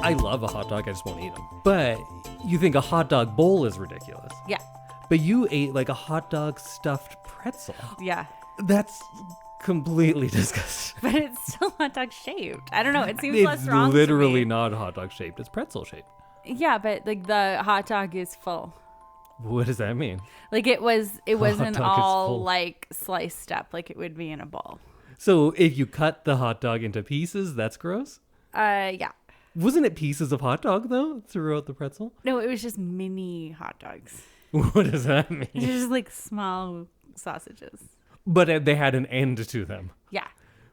I love a hot dog, I just won't eat them. But you think a hot dog bowl is ridiculous. Yeah. But you ate like a hot dog stuffed pretzel. Yeah. That's completely disgusting. But it's still hot dog shaped. I don't know. It seems less wrong. It's literally not hot dog shaped. It's pretzel shaped. Yeah, but like the hot dog is full. What does that mean? Like it wasn't all full. like sliced up like it would be in a bowl. So if you cut the hot dog into pieces, that's gross? Yeah. Wasn't it pieces of hot dog though throughout the pretzel? No, it was just mini hot dogs. What does that mean? Just like small sausages. But they had an end to them. Yeah.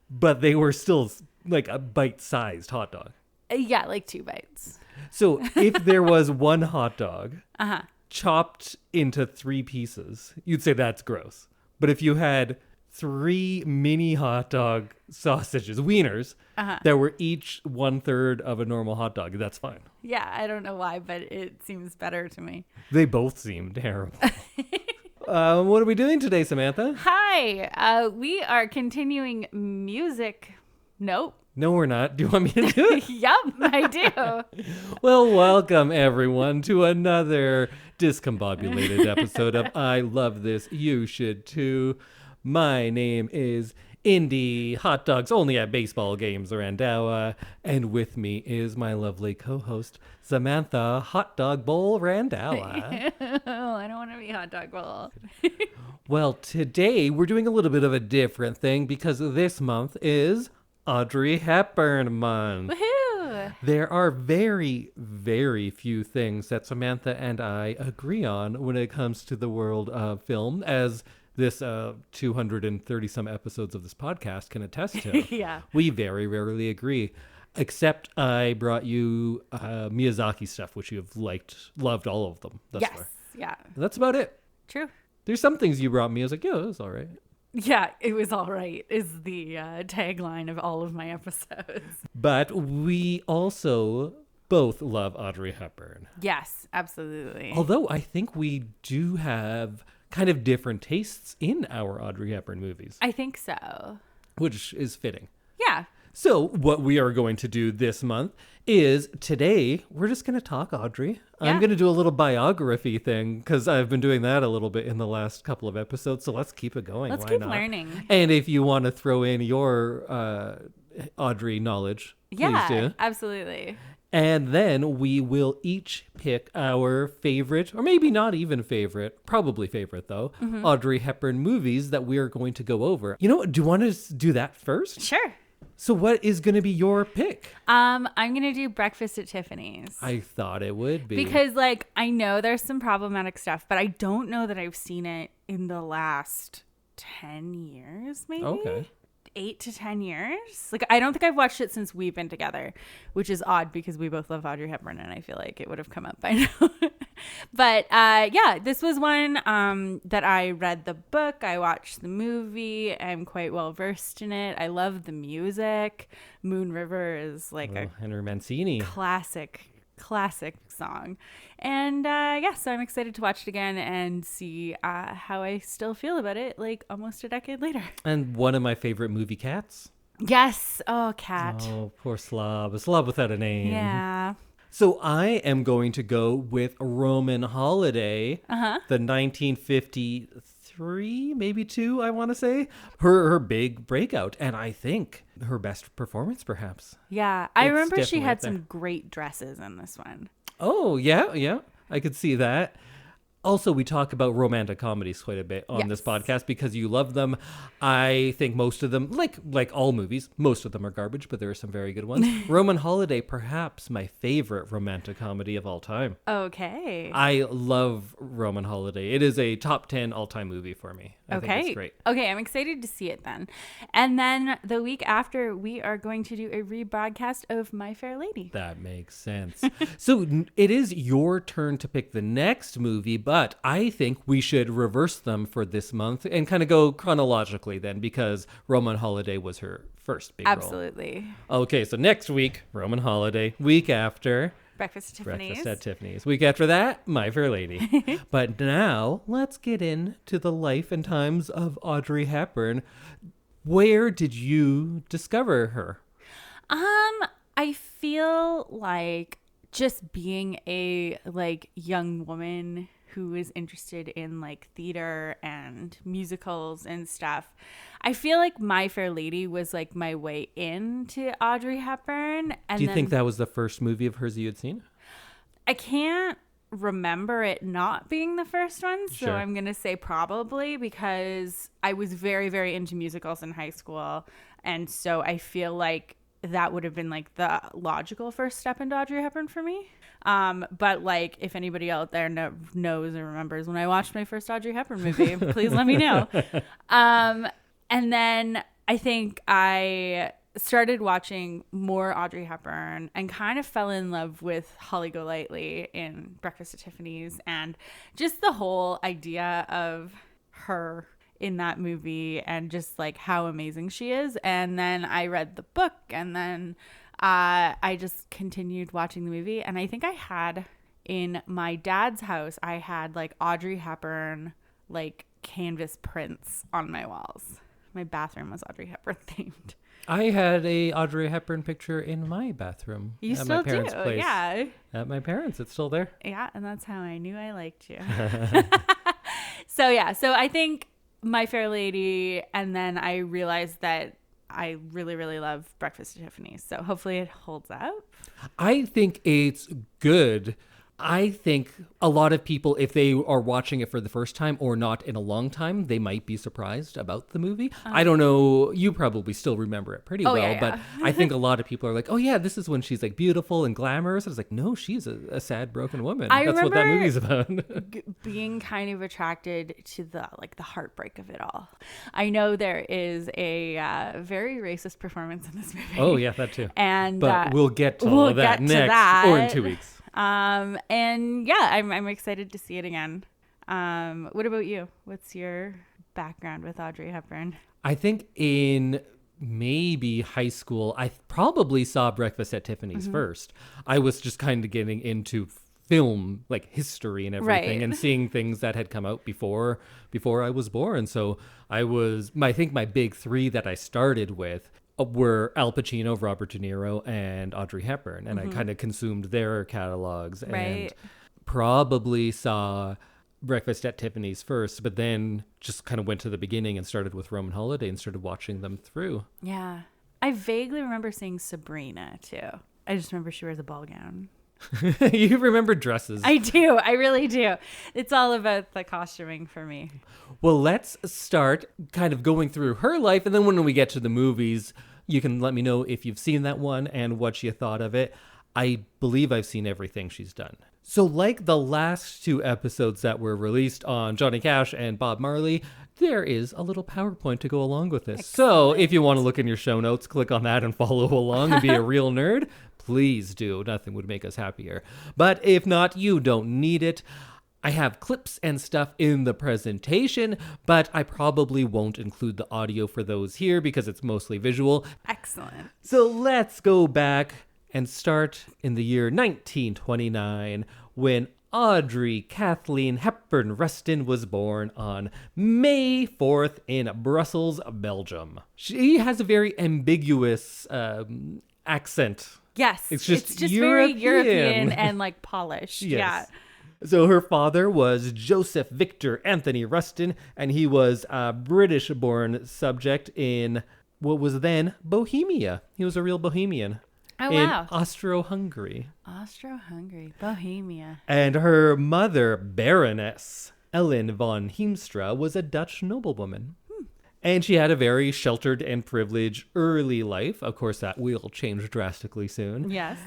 But they were still like a bite-sized hot dog. Yeah, like 2 bites. So if there was one hot dog Uh-huh. chopped into 3 pieces, you'd say that's gross. But if you had 3 mini hot dog sausages, wieners, that were each 1/3 of a normal hot dog, that's fine. Yeah, I don't know why, but it seems better to me. They both seem terrible. What are we doing today, Samantha? Hi, we are continuing music. Nope. No, we're not. Do you want me to do it? Yup, I do. Well, welcome everyone to another discombobulated episode of I Love This, You Should Too. My name is Indy, hot dogs only at baseball games, Randhawa, and with me is my lovely co-host, Samantha, hot dog bowl Randhawa. Oh, I don't want to be hot dog bowl. Well, today we're doing a little bit of a different thing because this month is Audrey Hepburn month. Woohoo! There are very, very few things that Samantha and I agree on when it comes to the world of film, as this 230 some episodes of this podcast can attest to. Yeah. We very rarely agree, except I brought you Miyazaki stuff, which you've loved all of them thus Yes. far. Yeah. That's about it. True. There's some things you brought me. I was like, yeah, that's all right. Yeah, it was all right, is the tagline of all of my episodes. But we also both love Audrey Hepburn. Yes, absolutely. Although I think we do have kind of different tastes in our Audrey Hepburn movies, I think so. which is fitting. Yeah. So what we are going to do this month is today we're just going to talk Audrey. Yeah. I'm going to do a little biography thing because I've been doing that a little bit in the last couple of episodes. So let's keep it going. Let's Why keep not? learning. And if you want to throw in your Audrey knowledge, Yeah, please do. absolutely. And then we will each pick our favorite, or maybe not even favorite, probably favorite though, Audrey Hepburn movies that we are going to go over. You know what? Do you want to do that first? Sure. So what is going to be your pick? I'm going to do Breakfast at Tiffany's. I thought it would be. Because, like, I know there's some problematic stuff, but I don't know that I've seen it in the last 10 years, maybe? Okay. 8 to 10 years. Like, I don't think I've watched it since we've been together, which is odd because we both love Audrey Hepburn, and I feel like it would have come up by now. But, yeah, this was one that I read the book. I watched the movie. I'm quite well versed in it. I love the music. Moon River is like a Henry Mancini. classic song. And yeah, so I'm excited to watch it again and see how I still feel about it like almost a decade later. And one of my favorite movie cats. Yes. Oh, Cat. Oh, poor Slob. A slob without a name. Yeah. So I am going to go with Roman Holiday, the 1953, maybe 2, I want to say. Her big breakout, and I think her best performance, perhaps. Yeah. I It's remember she definitely had up there. some great dresses in this one. Oh, yeah, I could see that. Also, we talk about romantic comedies quite a bit on this Yes. podcast because you love them. I think most of them, like all movies, most of them are garbage, but there are some very good ones. Roman Holiday, perhaps my favorite romantic comedy of all time. Okay. I love Roman Holiday. It is a top 10 all-time movie for me. I think it's great. Okay, I'm excited to see it then. And then the week after, we are going to do a rebroadcast of My Fair Lady. That makes sense. So it is your turn to pick the next movie, but I think we should reverse them for this month and kind of go chronologically then, because Roman Holiday was her first big role. Absolutely. Okay, so next week, Roman Holiday. Week after, Breakfast at Tiffany's. Breakfast at Tiffany's. Week after that, My Fair Lady. But now, let's get into the life and times of Audrey Hepburn. Where did you discover her? I feel like just being a like young woman who is interested in like theater and musicals and stuff, I feel like My Fair Lady was like my way into Audrey Hepburn. And Do you think that was the first movie of hers you had seen? I can't remember it not being the first one, so Sure. I'm gonna say probably, because I was very, very into musicals in high school, and so I feel like that would have been like the logical first step into Audrey Hepburn for me. But like, if anybody out there knows or remembers when I watched my first Audrey Hepburn movie, please let me know. And then I think I started watching more Audrey Hepburn and kind of fell in love with Holly Golightly in Breakfast at Tiffany's, and just the whole idea of her in that movie and just like how amazing she is. And then I read the book, and then I just continued watching the movie. And I think I had in my dad's house, I had like Audrey Hepburn like canvas prints on my walls. My bathroom was Audrey Hepburn themed. I had a Audrey Hepburn picture in my bathroom. You at still my parents' do, place. yeah. At my parents, it's still there. Yeah, and that's how I knew I liked you. So I think My Fair Lady, and then I realized that I really, really love Breakfast at Tiffany's. So hopefully it holds up. I think it's good. I think a lot of people, if they are watching it for the first time or not in a long time, they might be surprised about the movie. I don't know. You probably still remember it pretty well, yeah. but I think a lot of people are like, oh yeah, this is when she's like beautiful and glamorous. I was like, no, she's a sad, broken woman. That's what that movie's about. Being kind of attracted to the heartbreak of it all. I know there is a very racist performance in this movie. Oh yeah, that too. And but we'll get to all of that next or in 2 weeks. And yeah, I'm excited to see it again. What about you? What's your background with Audrey Hepburn? I think in maybe high school, I probably saw Breakfast at Tiffany's first. I was just kind of getting into film, like history and everything, and seeing things that had come out before I was born. So I think my big three that I started with were Al Pacino, Robert De Niro, and Audrey Hepburn. And I kind of consumed their catalogs and probably saw Breakfast at Tiffany's first, but then just kind of went to the beginning and started with Roman Holiday and started watching them through. Yeah. I vaguely remember seeing Sabrina too. I just remember she wears a ball gown. You remember dresses. I do. I really do. It's all about the costuming for me. Well, let's start kind of going through her life, and then when we get to the movies, you can let me know if you've seen that one and what you thought of it. I believe I've seen everything she's done. So like the last two episodes that were released on Johnny Cash and Bob Marley, there is a little PowerPoint to go along with this. Excellent. So if you want to look in your show notes, click on that and follow along and be a real nerd, please do. Nothing would make us happier. But if not, you don't need it. I have clips and stuff in the presentation, but I probably won't include the audio for those here because it's mostly visual. Excellent. So let's go back and start in the year 1929 when Audrey Kathleen Hepburn Ruston was born on May 4th in Brussels, Belgium. She has a very ambiguous accent. Yes, it's just very European and like polished. Yes. Yeah. So her father was Joseph Victor Anthony Ruston, and he was a British-born subject in what was then Bohemia. He was a real Bohemian. Oh, in wow. Austro-Hungary. Austro-Hungary, Bohemia. And her mother, Baroness Ellen von Heemstra, was a Dutch noblewoman. And she had a very sheltered and privileged early life. Of course, that will change drastically soon. Yes.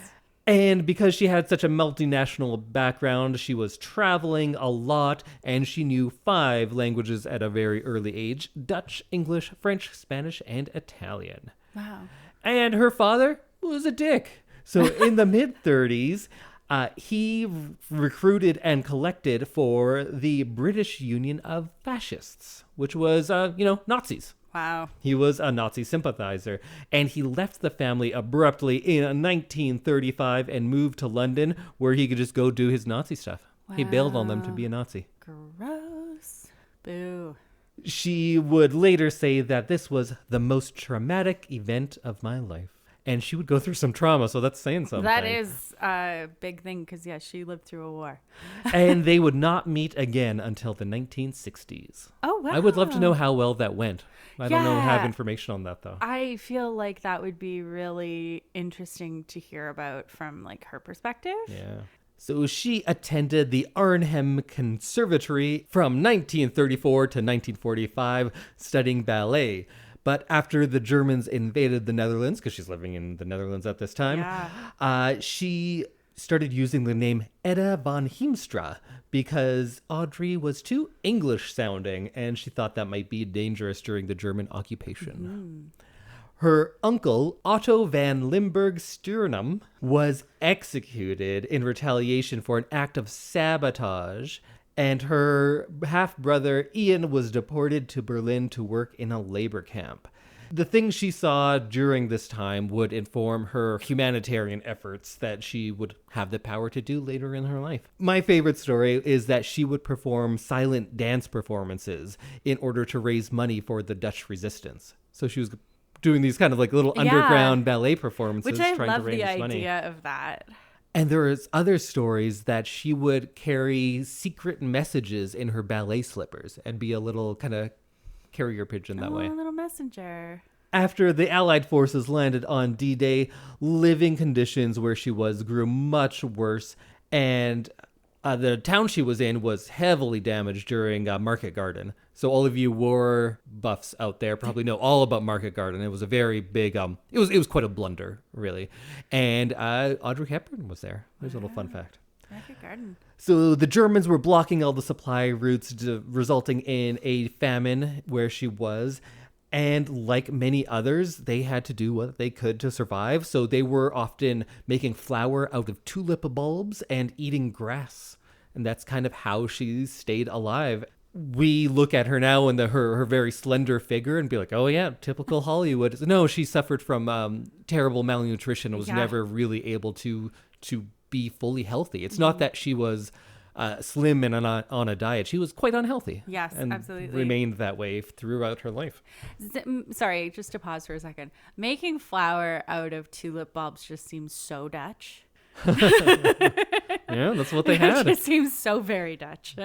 And because she had such a multinational background, she was traveling a lot, and she knew 5 languages at a very early age: Dutch, English, French, Spanish, and Italian. Wow. And her father was a dick. So in the mid-30s, he recruited and collected for the British Union of Fascists, which was, Nazis. Wow. He was a Nazi sympathizer, and he left the family abruptly in 1935 and moved to London, where he could just go do his Nazi stuff. Wow. He bailed on them to be a Nazi. Gross. Boo. She would later say that this was the most traumatic event of my life. And she would go through some trauma, so that's saying something. That is a big thing because, she lived through a war. And they would not meet again until the 1960s. Oh, wow. I would love to know how well that went. I don't have information on that, though. I feel like that would be really interesting to hear about from, like, her perspective. Yeah. So she attended the Arnhem Conservatory from 1934 to 1945, studying ballet. But after the Germans invaded the Netherlands, because she's living in the Netherlands at this time, she started using the name Edda von Heemstra because Audrey was too English sounding, and she thought that might be dangerous during the German occupation. Her uncle, Otto van Limburg Sturnum, was executed in retaliation for an act of sabotage, and her half-brother Ian was deported to Berlin to work in a labor camp. The things she saw during this time would inform her humanitarian efforts that she would have the power to do later in her life. My favorite story is that she would perform silent dance performances in order to raise money for the Dutch resistance. So she was doing these kind of like little underground ballet performances, which I trying love to raise the money. idea of that. And there's other stories that she would carry secret messages in her ballet slippers and be a little kind of carrier pigeon that way. A little messenger. After the Allied forces landed on D-Day, living conditions where she was grew much worse, and the town she was in was heavily damaged during Market Garden. So all of you war buffs out there probably know all about Market Garden. It was a very big, it was quite a blunder, really. And Audrey Hepburn was there. There's a little fun fact. Market Garden. So the Germans were blocking all the supply routes, resulting in a famine where she was. And like many others, they had to do what they could to survive. So they were often making flour out of tulip bulbs and eating grass. And that's kind of how she stayed alive. We look at her now and her very slender figure and be like, oh yeah, typical Hollywood. No, she suffered from terrible malnutrition and was never really able to be fully healthy. It's not that she was slim and on a diet. She was quite unhealthy. Yes, and absolutely. Remained that way throughout her life. Sorry, just to pause for a second. Making flour out of tulip bulbs just seems so Dutch. Yeah, that's what they had. It just seems so very Dutch.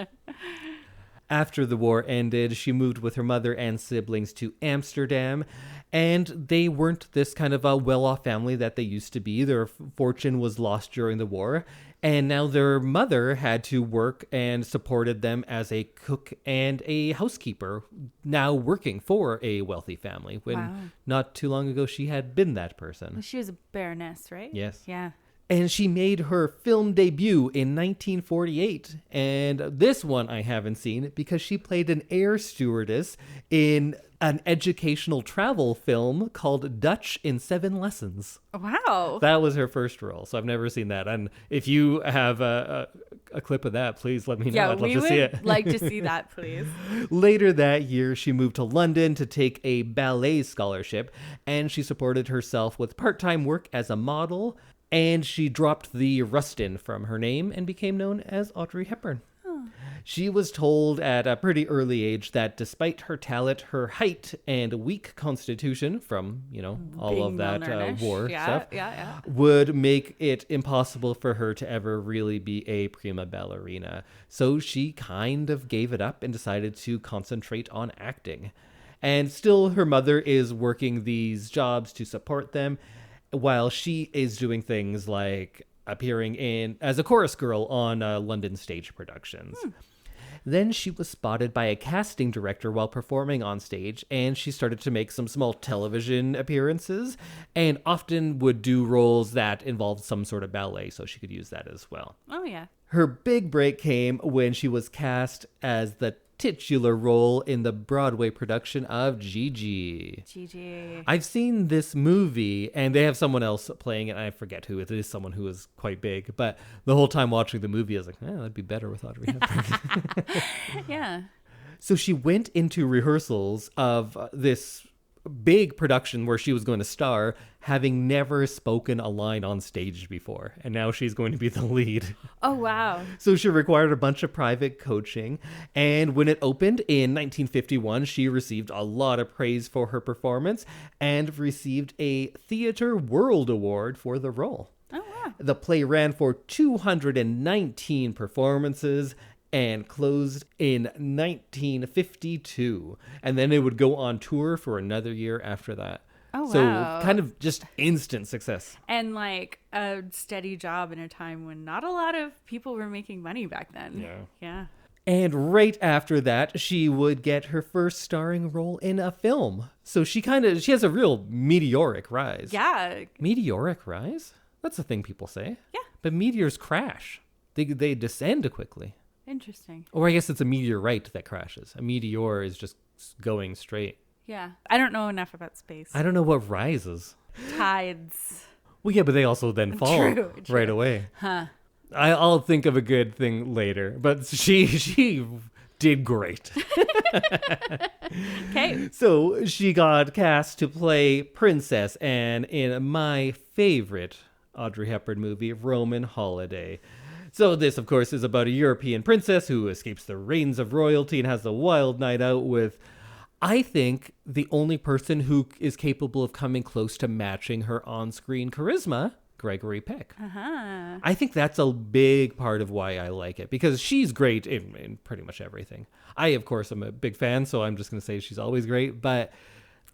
After the war ended, she moved with her mother and siblings to Amsterdam, and they weren't this kind of a well-off family that they used to be. Their fortune was lost during the war, and now their mother had to work and supported them as a cook and a housekeeper, now working for a wealthy family, when not too long ago she had been that person. She was a baroness, right? Yes. Yeah. And she made her film debut in 1948. And this one I haven't seen because she played an air stewardess in an educational travel film called Dutch in 7 Lessons. Wow. That was her first role. So I've never seen that. And if you have a clip of that, please let me know. I'd love to see it. Yeah, we would like to see that, please. Later that year, she moved to London to take a ballet scholarship. And she supported herself with part-time work as a model. And she dropped the Ruston from her name and became known as Audrey Hepburn. Oh. She was told at a pretty early age that despite her talent, her height and weak constitution from, all being of that war stuff would make it impossible for her to ever really be a prima ballerina. So she kind of gave it up and decided to concentrate on acting. And still her mother is working these jobs to support them, while she is doing things like appearing in as a chorus girl on London stage productions. Then she was spotted by a casting director while performing on stage, and she started to make some small television appearances, and often would do roles that involved some sort of ballet, so she could use that as well. Oh, yeah. Her big break came when she was cast as the titular role in the Broadway production of Gigi. Gigi. I've seen this movie, and they have someone else playing it. I forget who it is, someone who is quite big. But the whole time watching the movie, I was like, that'd be better with Audrey Hepburn. Yeah. So she went into rehearsals of this big production where she was going to star, having never spoken a line on stage before. And now she's going to be the lead. Oh, wow. So she required a bunch of private coaching. And when it opened in 1951, she received a lot of praise for her performance and received a Theatre World Award for the role. Oh, wow. The play ran for 219 performances and closed in 1952. And then it would go on tour for another year after that. Oh, so wow. kind of just instant success. And like a steady job in a time when not a lot of people were making money back then. Yeah. And right after that, she would get her first starring role in a film. So she has a real meteoric rise. Yeah. Meteoric rise? That's a thing people say. Yeah. But meteors crash. They descend quickly. Interesting. Or I guess it's a meteorite that crashes. A meteor is just going straight. Yeah. I don't know enough about space. I don't know what rises. Tides. Well, yeah, but they also then fall True. right away. Huh. I'll think of a good thing later. But she did great. Okay. So she got cast to play Princess Anne in my favorite Audrey Hepburn movie, Roman Holiday. So this, of course, is about a European princess who escapes the reigns of royalty and has a wild night out with, I think, the only person who is capable of coming close to matching her on-screen charisma, Gregory Peck. Uh-huh. I think that's a big part of why I like it, because she's great in pretty much everything. I, of course, am a big fan, so I'm just going to say she's always great, but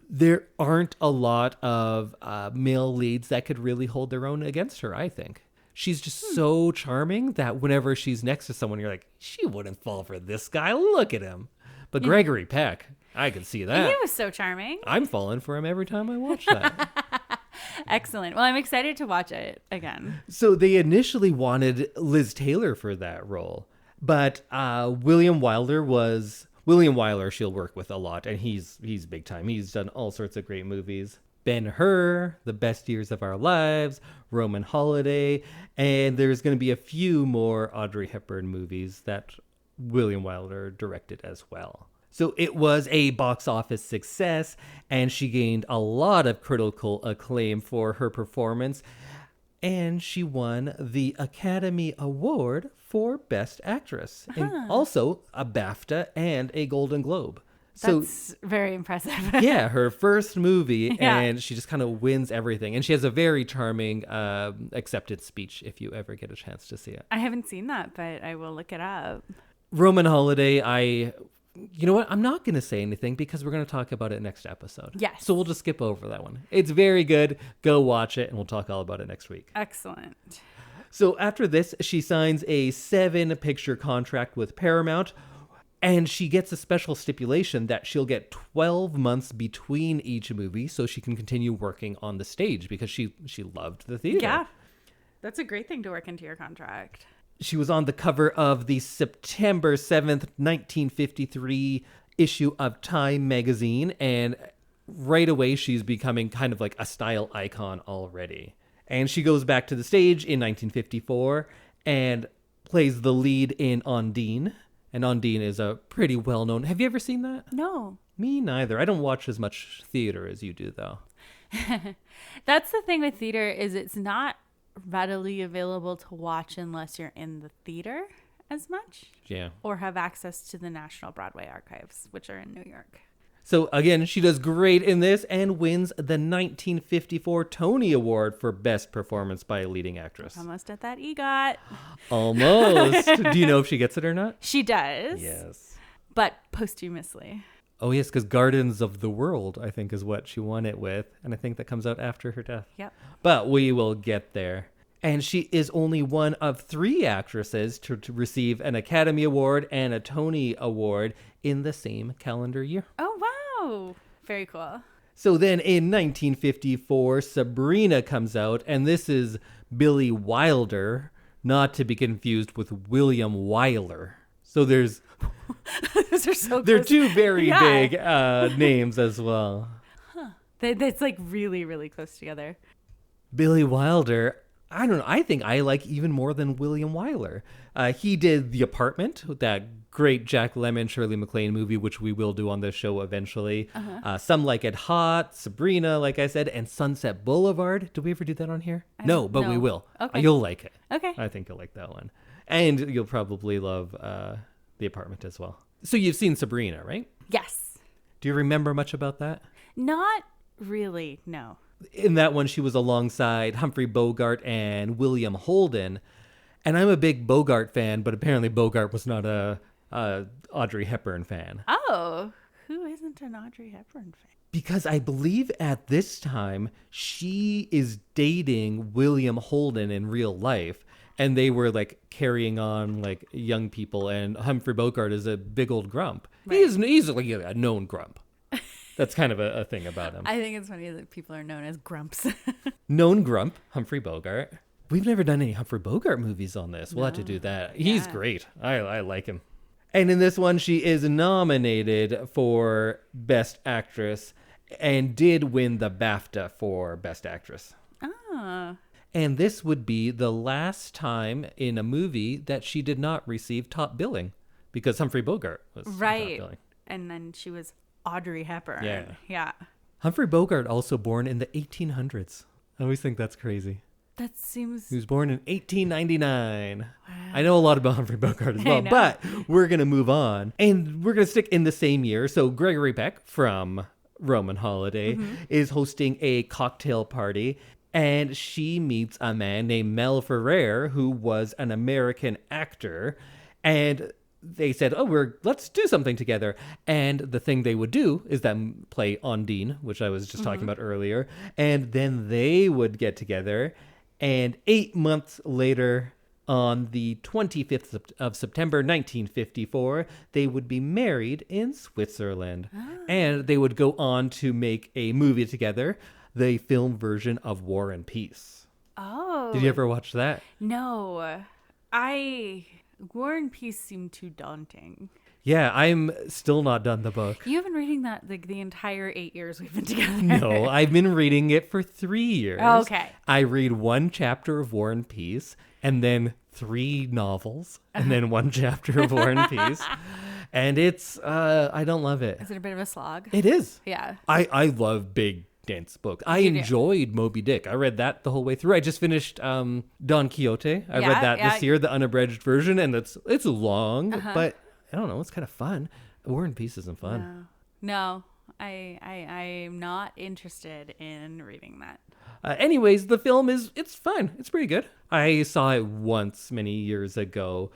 there aren't a lot of male leads that could really hold their own against her, I think. She's just so charming that whenever she's next to someone, you're like, she wouldn't fall for this guy. Look at him. But Gregory Peck, I can see that. He was so charming. I'm falling for him every time I watch that. Excellent. Well, I'm excited to watch it again. So they initially wanted Liz Taylor for that role, but William Wyler she'll work with a lot, and he's big time. He's done all sorts of great movies. Ben-Hur, The Best Years of Our Lives, Roman Holiday, and there's going to be a few more Audrey Hepburn movies that William Wyler directed as well. So it was a box office success, and she gained a lot of critical acclaim for her performance, and she won the Academy Award for Best Actress, and also a BAFTA and a Golden Globe. That's very impressive. Yeah, her first movie, and she just kind of wins everything. And she has a very charming acceptance speech if you ever get a chance to see it. I haven't seen that, but I will look it up. Roman Holiday, you know what? I'm not going to say anything because we're going to talk about it next episode. Yes. So we'll just skip over that one. It's very good. Go watch it, and we'll talk all about it next week. Excellent. So after this, she signs a 7-picture contract with Paramount, and she gets a special stipulation that she'll get 12 months between each movie so she can continue working on the stage because she loved the theater. Yeah. That's a great thing to work into your contract. She was on the cover of the September 7th, 1953 issue of Time magazine, and right away she's becoming kind of like a style icon already. And she goes back to the stage in 1954 and plays the lead in Undine. And Undine is a pretty well-known... Have you ever seen that? No. Me neither. I don't watch as much theater as you do, though. That's the thing with theater is it's not readily available to watch unless you're in the theater as much. Yeah. Or have access to the National Broadway Archives, which are in New York. So again, she does great in this and wins the 1954 Tony Award for Best Performance by a Leading Actress. Almost at that EGOT. Almost. Do you know if she gets it or not? She does. Yes. But posthumously. Oh, yes, because Gardens of the World, I think, is what she won it with. And I think that comes out after her death. Yep. But we will get there. And she is only one of 3 actresses to receive an Academy Award and a Tony Award in the same calendar year. Oh, wow. Very cool. So then in 1954, Sabrina comes out, and this is Billy Wilder, not to be confused with William Wyler. So Those are so they're close. 2 very big names as well. Huh. That's like really, really close together. Billy Wilder, I don't know. I think I like even more than William Wyler. He did The Apartment, that great Jack Lemmon, Shirley MacLaine movie, which we will do on this show eventually. Some Like It Hot, Sabrina, like I said, and Sunset Boulevard. Did we ever do that on here? No, but we will. Okay. You'll like it. Okay. I think you'll like that one. And you'll probably love The Apartment as well. So you've seen Sabrina, right? Yes. Do you remember much about that? Not really, no. In that one, she was alongside Humphrey Bogart and William Holden. And I'm a big Bogart fan, but apparently Bogart was not a Audrey Hepburn fan. Oh, who isn't an Audrey Hepburn fan? Because I believe at this time, she is dating William Holden in real life. And they were like carrying on like young people. And Humphrey Bogart is a big old grump. Right. He's like a known grump. That's kind of a thing about him. I think it's funny that people are known as grumps. Known grump, Humphrey Bogart. We've never done any Humphrey Bogart movies on this. We'll have to do that. He's great. I like him. And in this one, she is nominated for Best Actress and did win the BAFTA for Best Actress. Oh. And this would be the last time in a movie that she did not receive top billing because Humphrey Bogart was top billing. And then she was Audrey Hepburn. Yeah. Humphrey Bogart also born in the 1800s. I always think that's crazy. That seems... He was born in 1899. Wow. I know a lot about Humphrey Bogart as well, but we're going to move on. And we're going to stick in the same year. So Gregory Peck from Roman Holiday is hosting a cocktail party. And she meets a man named Mel Ferrer, who was an American actor. And they said, let's do something together. And the thing they would do is then play Ondine, which I was just talking about earlier. And then they would get together. And 8 months later, on the 25th of September, 1954, they would be married in Switzerland. And they would go on to make a movie together, the film version of War and Peace. Oh. Did you ever watch that? No. War and Peace seemed too daunting. Yeah, I'm still not done the book. You have been reading that like the entire 8 years we've been together. No, I've been reading it for 3 years. Oh, okay. I read one chapter of War and Peace, and then 3 novels, and then one chapter of War and Peace. And it's, I don't love it. Is it a bit of a slog? It is. Yeah. I love big dense books. I enjoyed Moby Dick. I read that the whole way through. I just finished Don Quixote. I read that this year, the unabridged version, and it's long, but I don't know, it's kind of fun. War and Peace isn't fun. No, I'm not interested in reading that. Anyways, the film it's fun. It's pretty good. I saw it once many years ago.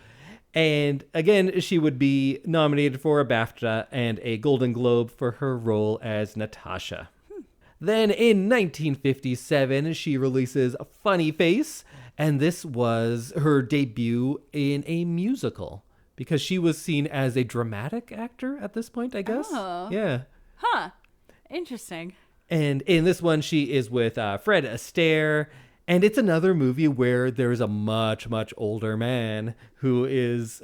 And again, she would be nominated for a BAFTA and a Golden Globe for her role as Natasha. Then in 1957, she releases Funny Face, and this was her debut in a musical because she was seen as a dramatic actor at this point, I guess. Oh. Yeah. Huh. Interesting. And in this one, she is with Fred Astaire, and it's another movie where there's a much, much older man who is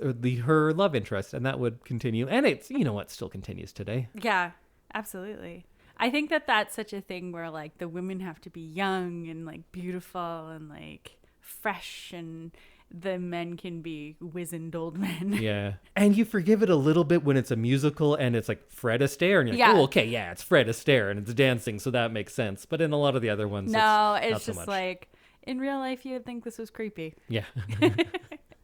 her love interest, and that would continue. And it's, still continues today. Yeah, absolutely. I think that that's such a thing where like the women have to be young and like beautiful and like fresh, and the men can be wizened old men. Yeah. And you forgive it a little bit when it's a musical and it's like Fred Astaire, and you're like, it's Fred Astaire and it's dancing, so that makes sense. But in a lot of the other ones, it's just like in real life you would think this was creepy. Yeah.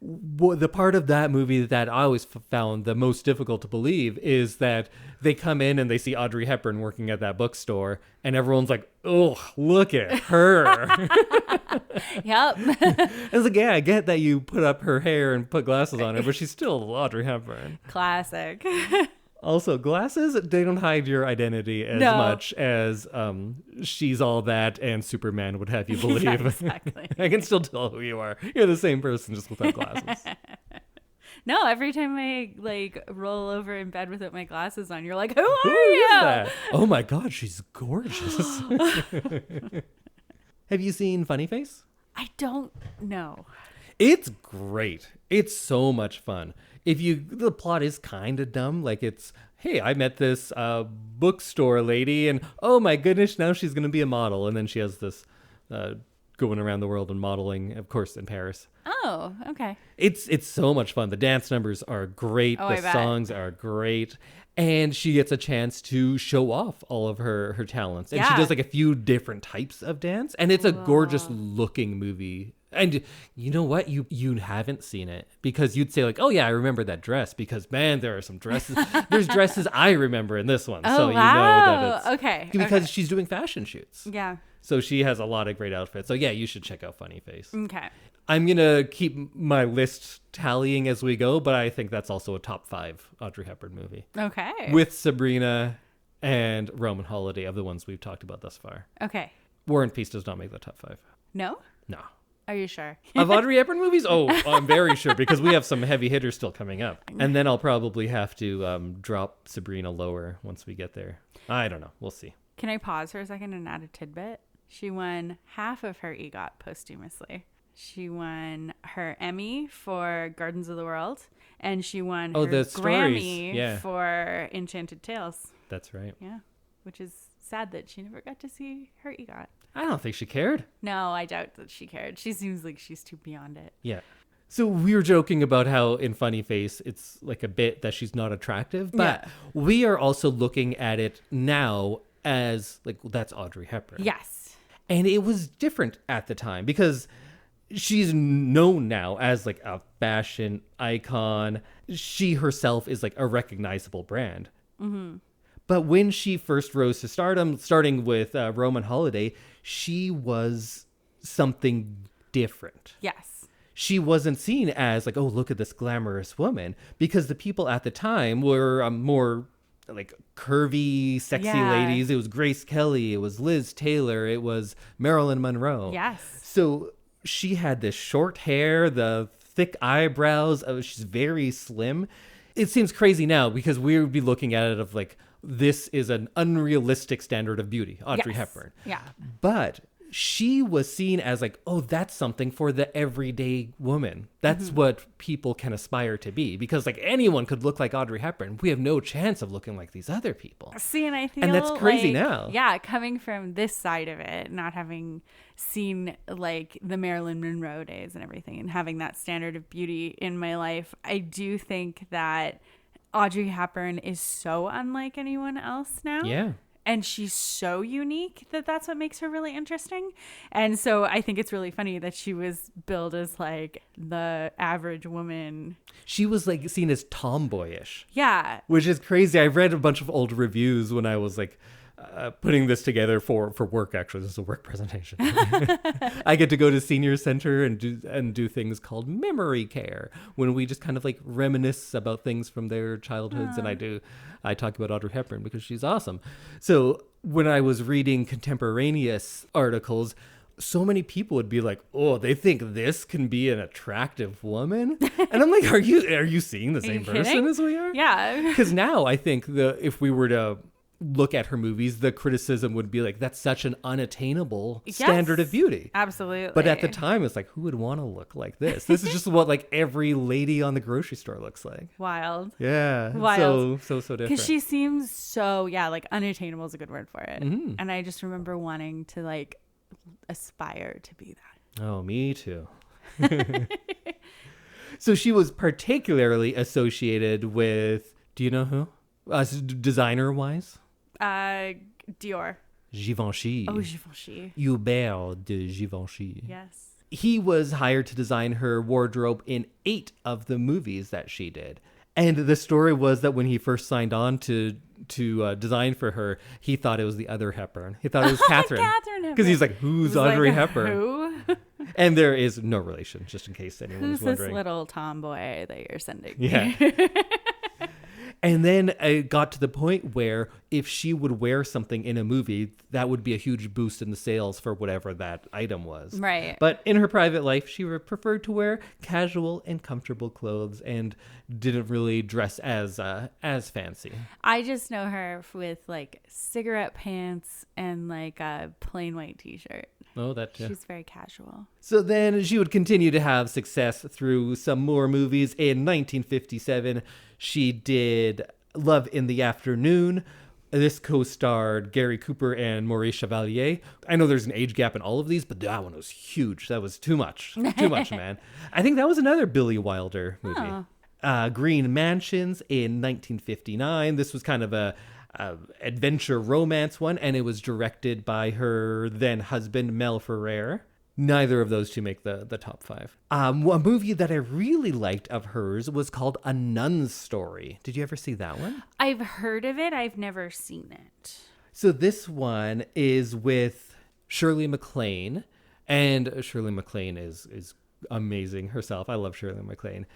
The part of that movie that I always found the most difficult to believe is that they come in and they see Audrey Hepburn working at that bookstore, and everyone's like, "Oh, look at her." Yep. It's like, yeah, I get that you put up her hair and put glasses on her, but she's still Audrey Hepburn. Classic. Also, glasses, they don't hide your identity as much as She's All That and Superman would have you believe. Yeah, exactly. I can still tell who you are. You're the same person, just without glasses. No, every time I like roll over in bed without my glasses on, you're like, who are you? Is that? Oh my God, she's gorgeous. Have you seen Funny Face? I don't know. It's great. It's so much fun. The plot is kind of dumb. Like it's, hey, I met this bookstore lady and oh my goodness, now she's going to be a model. And then she has this going around the world and modeling, of course, in Paris. Oh, okay. It's so much fun. The dance numbers are great. Oh, The songs are great. And she gets a chance to show off all of her talents. And she does like a few different types of dance. And it's a gorgeous looking movie. And you know what? You haven't seen it because you'd say like, oh yeah, I remember that dress because man, there are some dresses. There's dresses I remember in this one. Oh, so wow. you know that it's okay. because she's doing fashion shoots. Yeah. So she has a lot of great outfits. So yeah, you should check out Funny Face. Okay. I'm going to keep my list tallying as we go, but I think that's also a top 5 Audrey Hepburn movie. Okay. With Sabrina and Roman Holiday of the ones we've talked about thus far. Okay. War and Peace does not make the top 5. No? No. Are you sure? Of Audrey Hepburn movies? Oh, I'm very sure because we have some heavy hitters still coming up. And then I'll probably have to drop Sabrina lower once we get there. I don't know. We'll see. Can I pause for a second and add a tidbit? She won half of her EGOT posthumously. She won her Emmy for Gardens of the World, and she won her Grammy for Enchanted Tales. That's right. Yeah, which is sad that she never got to see her EGOT. I don't think she cared. No, I doubt that she cared. She seems like she's too beyond it. Yeah. So we were joking about how in Funny Face, it's like a bit that she's not attractive, but we are also looking at it now as like, well, that's Audrey Hepburn. Yes. And it was different at the time because she's known now as like a fashion icon. She herself is like a recognizable brand. Mm-hmm. But when she first rose to stardom, starting with Roman Holiday, she was something different. Yes. She wasn't seen as like, oh, look at this glamorous woman, because the people at the time were more like curvy, sexy ladies. It was Grace Kelly. It was Liz Taylor. It was Marilyn Monroe. Yes. So she had this short hair, the thick eyebrows. She's very slim. It seems crazy now because we would be looking at it of like, this is an unrealistic standard of beauty, Audrey Hepburn. Yeah. But she was seen as like, oh, that's something for the everyday woman. That's what people can aspire to be, because like anyone could look like Audrey Hepburn. We have no chance of looking like these other people. See, and I feel and that's crazy like, now. Yeah, coming from this side of it, not having seen like the Marilyn Monroe days and everything, and having that standard of beauty in my life, I do think that Audrey Hepburn is so unlike anyone else now. Yeah. And she's so unique that that's what makes her really interesting. And so I think it's really funny that she was billed as like the average woman. She was like seen as tomboyish. Yeah. Which is crazy. I read a bunch of old reviews when I was like putting this together for work. Actually, this is a work presentation. I get to go to senior center and do things called memory care, when we just kind of like reminisce about things from their childhoods. And I talk about Audrey Hepburn because she's awesome. So when I was reading contemporaneous articles, so many people would be like, oh, they think this can be an attractive woman. And I'm like, are you seeing the same person as we are? Yeah. Because now I think if we were to look at her movies, the criticism would be like, that's such an unattainable standard of beauty. Absolutely. But at the time, it's like, who would want to look like this? This is just what like every lady on the grocery store looks like. Wild. Yeah. Wild. So different. Because she seems so, like unattainable is a good word for it. Mm-hmm. And I just remember wanting to like aspire to be that. Oh, me too. So she was particularly associated with, do you know who? Designer-wise? Dior. Givenchy. Oh, Givenchy. Hubert de Givenchy. Yes. He was hired to design her wardrobe in 8 of the movies that she did. And the story was that when he first signed on to design for her, he thought it was the other Hepburn. He thought it was Catherine. Catherine Hepburn. Because he's like, who's Audrey Hepburn? Who? And there is no relation, just in case anyone Who's was wondering. this little tomboy that you're sending Yeah. me? And then it got to the point where if she would wear something in a movie, that would be a huge boost in the sales for whatever that item was. Right. But in her private life, she preferred to wear casual and comfortable clothes and didn't really dress as fancy. I just know her with like cigarette pants and like a plain white t-shirt. Oh, that too. She's very casual. So then she would continue to have success through some more movies. In 1957, she did Love in the Afternoon, This co-starred Gary Cooper and Maurice Chevalier. I know there's an age gap in all of these, but that one was huge. That was too much. Too much, man. I think that was another Billy Wilder movie. Oh. Green Mansions in 1959. This was kind of a adventure romance one, and it was directed by her then husband, Mel Ferrer. Neither of those two make the top 5. A movie that I really liked of hers was called A Nun's Story. Did you ever see that one? I've heard of it. I've never seen it. So this one is with Shirley MacLaine, and Shirley MacLaine is amazing herself. I love Shirley MacLaine.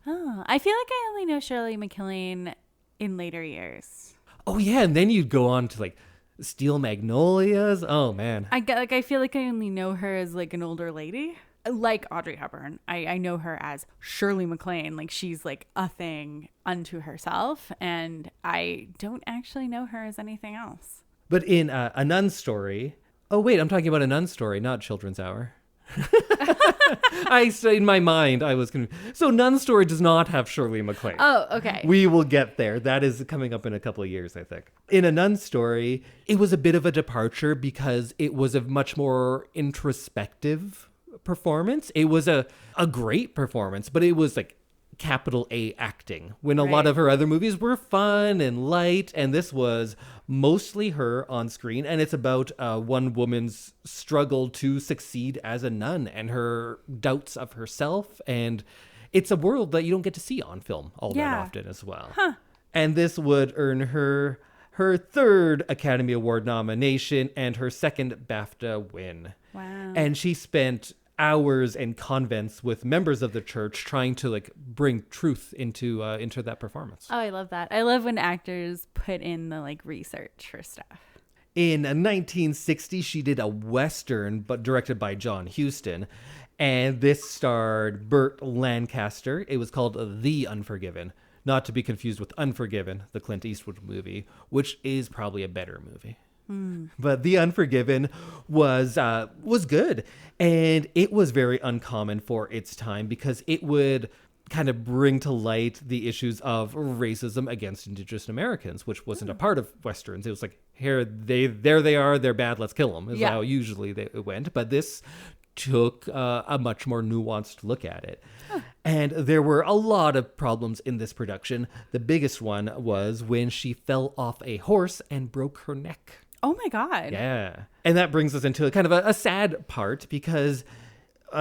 Oh, I feel like I only know Shirley MacLaine in later years. Oh yeah, and then you'd go on to like Steel Magnolias. Oh man. I feel like I only know her as like an older lady. Like Audrey Hepburn. I know her as Shirley MacLaine. Like she's like a thing unto herself. And I don't actually know her as anything else. But in A Nun's Story. Oh wait, I'm talking about A Nun's Story, not Children's Hour. In my mind, I was confused. So Nun's Story does not have Shirley MacLaine. Oh, okay. We will get there. That is coming up in a couple of years, I think. In A Nun's Story, it was a bit of a departure because it was a much more introspective performance. It was a great performance, but it was like capital A acting, when a lot of her other movies were fun and light, and this was mostly her on screen, and it's about one woman's struggle to succeed as a nun and her doubts of herself, and it's a world that you don't get to see on film all that often as well. And this would earn her 3rd Academy Award nomination and her 2nd BAFTA win. Wow. And she spent hours in convents with members of the church trying to like bring truth into that performance. Oh, I love that. I love when actors put in the like research for stuff. In 1960, she did a Western, but directed by John Huston. And this starred Burt Lancaster. It was called The Unforgiven. Not to be confused with Unforgiven, the Clint Eastwood movie, which is probably a better movie. But The Unforgiven was good, and it was very uncommon for its time because it would kind of bring to light the issues of racism against Indigenous Americans, which wasn't a part of Westerns. It was like, there they are, they're bad, let's kill them, is how usually it went. But this took a much more nuanced look at it. And there were a lot of problems in this production. The biggest one was when she fell off a horse and broke her neck. Oh my God. Yeah. And that brings us into a kind of a sad part because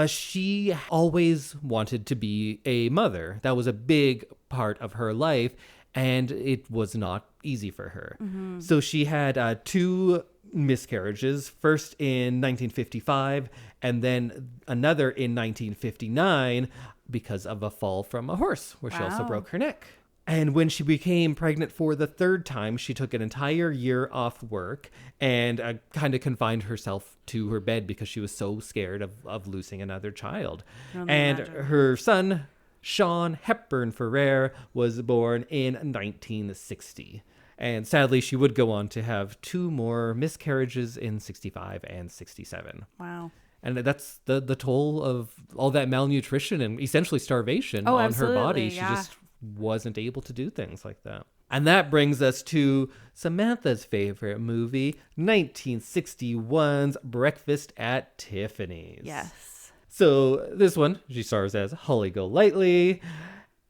she always wanted to be a mother. That was a big part of her life, and it was not easy for her. Mm-hmm. So she had 2 miscarriages, first in 1955 and then another in 1959 because of a fall from a horse where she also broke her neck. And when she became pregnant for the 3rd time, she took an entire year off work and kind of confined herself to her bed because she was so scared of losing another child. And her son, Sean Hepburn Ferrer, was born in 1960. And sadly, she would go on to have 2 more miscarriages in 65 and 67. Wow. And that's the toll of all that malnutrition and essentially starvation on her body. She just wasn't able to do things like that. And that brings us to Samantha's favorite movie, 1961's Breakfast at Tiffany's. Yes. So this one, she stars as Holly Golightly,